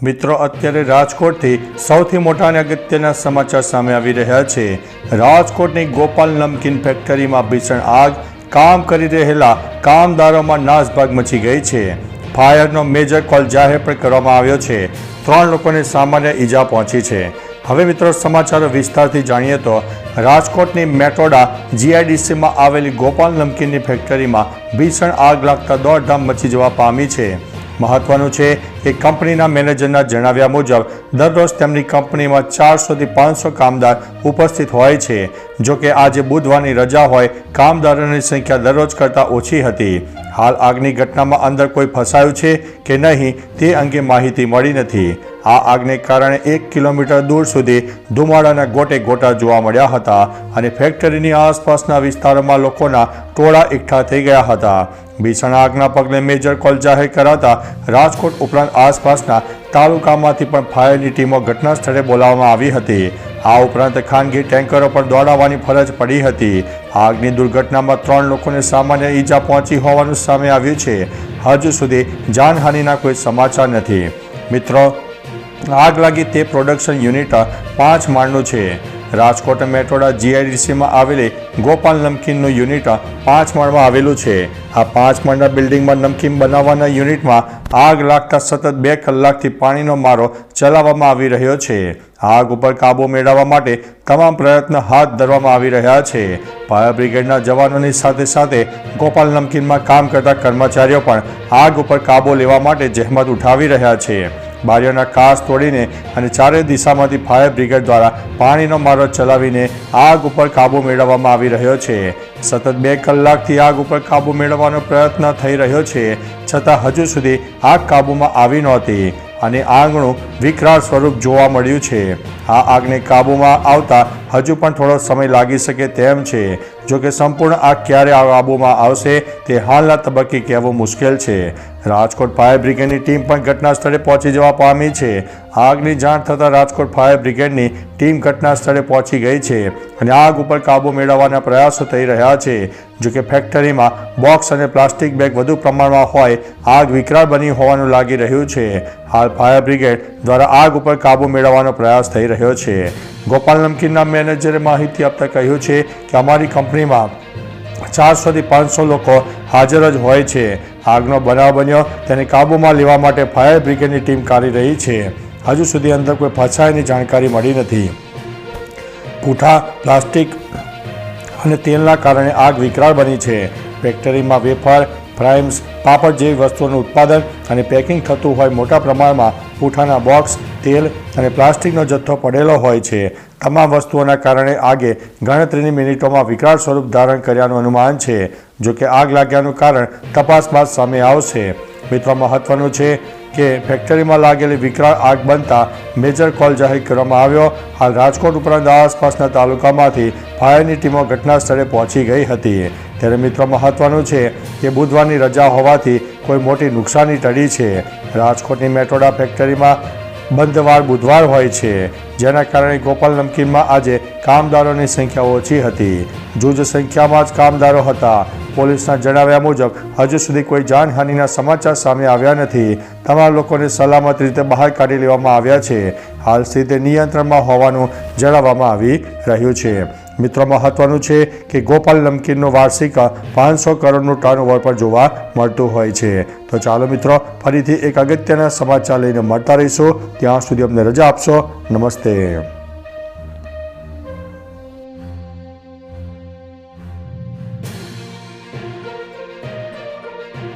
મિત્રો, અત્યારે રાજકોટથી સૌથી મોટા અને અગત્યના સમાચાર સામે આવી રહ્યા છે। રાજકોટની ગોપાલ નમકીન ફેક્ટરીમાં ભીષણ આગ, કામ કરી રહેલા કામદારોમાં નાસભાગ મચી ગઈ છે। ફાયરનો મેજર કોલ જાહેર પણ કરવામાં આવ્યો છે। 3 લોકોને સામાન્ય ઈજા પહોંચી છે। હવે મિત્રો, સમાચારો વિસ્તારથી જાણીએ તો રાજકોટની મેટોડા જીઆઈડીસીમાં આવેલી ગોપાલ નમકીનની ફેક્ટરીમાં ભીષણ આગ લાગતા દોડધામ મચી જવા પામી છે। મહત્વનું છે કે કંપનીના મેનેજરના જણાવ્યા મુજબ દરરોજ તેમની કંપનીમાં 400 થી 500 કામદાર ઉપસ્થિત હોય છે। જો કે આજે બુધવારની રજા હોય કામદારોની સંખ્યા દરરોજ કરતાં ઓછી હતી। હાલ આગની ઘટનામાં અંદર કોઈ ફસાયું છે કે નહીં તે અંગે માહિતી મળી નથી। આ આગને કારણે 1 કિલોમીટર દૂર સુધી ધુમાડાના ગોટે ગોટા જોવા મળ્યા હતા અને ફેક્ટરીની આસપાસના વિસ્તારોમાં લોકોના ટોળા એકઠા થઈ ગયા હતા। ભીષણ આગના પગલે મેજર કોલ જાહેર કરાતા રાજકોટ ઉપરાંત આસપાસના તાલુકામાંથી પણ ફાયરની ટીમો ઘટના સ્થળે બોલાવવામાં આવી હતી। આ ઉપરાંત ખાનગી ટેન્કરો પણ દોડાવવાની ફરજ પડી હતી। આગની દુર્ઘટનામાં 3 લોકોને સામાન્ય ઈજા પહોંચી હોવાનું સામે આવ્યું છે। હજુ સુધી જાનહાનિના કોઈ સમાચાર નથી। મિત્રો, આગ લાગી તે પ્રોડક્શન યુનિટ 5 માળનું છે। રાજકોટ મેટોડા જીઆઈડીસીમાં આવેલી ગોપાલ નમકીનનું યુનિટ 5 માળમાં આવેલું છે। આ 5 માળના બિલ્ડિંગમાં નમકીન બનાવવાના યુનિટમાં આગ લાગતા સતત 2 કલાકથી પાણીનો મારો ચલાવવામાં આવી રહ્યો છે। આગ ઉપર કાબૂ મેળવવા માટે તમામ પ્રયત્નો હાથ ધરવામાં આવી રહ્યા છે। ફાયર બ્રિગેડના જવાનોની સાથે સાથે ગોપાલ નમકીનમાં કામ કરતા કર્મચારીઓ પણ આગ ઉપર કાબૂ લેવા માટે જહેમત ઉઠાવી રહ્યા છે। બારીઓના કાચ તોડીને અને ચારે દિશામાંથી ફાયર બ્રિગેડ દ્વારા પાણીનો મારો ચલાવીને આગ ઉપર કાબૂ મેળવવામાં આવી રહ્યો છે। સતત 2 કલાકથી આગ ઉપર કાબૂ મેળવવાનો પ્રયત્ન થઈ રહ્યો છે, છતાં હજુ સુધી આગ કાબૂમાં આવી નહોતી અને આગનું વિકરાળ સ્વરૂપ જોવા મળ્યું છે। આ આગને કાબૂમાં આવતા હજુ પણ થોડો સમય લાગી શકે તેમ છે। જો કે સંપૂર્ણ આગ ક્યારે કાબૂમાં આવશે તે હાલના તબક્કે કહેવું મુશ્કેલ છે। રાજકોટ ફાયર બ્રિગેડની ટીમ પણ ઘટના સ્થળે પહોંચી જવા પામી છે। આગની જાણ થતાં રાજકોટ ફાયર બ્રિગેડની ટીમ ઘટના સ્થળે પહોંચી ગઈ છે અને આગ ઉપર કાબૂ મેળવવાના પ્રયાસો થઈ રહ્યા છે। જો કે ફેક્ટરીમાં બોક્સ અને પ્લાસ્ટિક બેગ વધુ પ્રમાણમાં હોય આગ વિકરાળ બની હોવાનું લાગી રહ્યું છે। હાલ ફાયર બ્રિગેડ દ્વારા આગ ઉપર કાબૂ મેળવવાનો પ્રયાસ થઈ રહ્યો છે। ગોપાલ નમકીનના મેનેજરે માહિતી આપતા કહ્યું છે કે અમારી કંપનીમાં 400 થી 500 લોકો હાજર જ હોય છે। આગનો બનાવ બન્યો તેને કાબૂમાં લેવા માટે ફાયર બ્રિગેડની ટીમ કાર્ય રહી છે। હજુ સુધી અંદર કોઈ ફસાયાની જાણકારી મળી નથી। પૂઠા, પ્લાસ્ટિક અને તેલના કારણે આગ વિકરાળ બની છે। ફેક્ટરીમાં વેફર, ફ્રાઈમ્સ, પાપડ જેવી વસ્તુઓનું ઉત્પાદન અને પેકિંગ થતું હોય મોટા પ્રમાણમાં પૂઠાના બોક્સ, તેલ અને પ્લાસ્ટિકનો જથ્થો પડેલો હોય છે। તમામ વસ્તુઓના કારણે આગે ગણતરીની મિનિટોમાં વિકરાળ સ્વરૂપ ધારણ કર્યાનું અનુમાન છે। જો કે આગ લાગ્યાનું કારણ તપાસ બાદ સામે આવશે। મિત્રો, મહત્વનું છે કે ફેક્ટરીમાં લાગેલી વિકરાળ આગ બનતા મેજર કોલ જાહેર કરવામાં આવ્યો। હાલ રાજકોટ ઉપરાંત આસપાસના તાલુકામાંથી ફાયરની ટીમો ઘટના સ્થળે પહોંચી ગઈ હતી। ત્યારે મિત્રો, મહત્વનું છે કે બુધવારની રજા હોવાથી કોઈ મોટી નુકસાની ટળી છે। રાજકોટની મેટોડા ફેક્ટરીમાં બંધવાર બુધવાર હોય છે, જેના કારણે ગોપાલ નમકીનમાં આજે કામદારોની સંખ્યા ઓછી હતી। જૂજ સંખ્યામાં જ કામદારો હતા। પોલીસના જણાવ્યા મુજબ હજુ સુધી કોઈ જાનહાનિના સમાચાર સામે આવ્યા નથી। તમામ લોકોને સલામત રીતે બહાર કાઢી લેવામાં આવ્યા છે। હાલ સ્થિતિ નિયંત્રણમાં હોવાનું જણાવવામાં આવી રહ્યું છે। મિત્રો, મહત્વનું છે કે ગોપાલ નમકીનનું વાર્ષિક 500 કરોડનું ટર્નઓવર પર જોવા મળતું હોય છે। તો ચાલો મિત્રો, ફરીથી એક અગત્યના સમાચાર લઈને મળતા રહીશું। ત્યાં સુધી અમને રજા આપશો। નમસ્તે।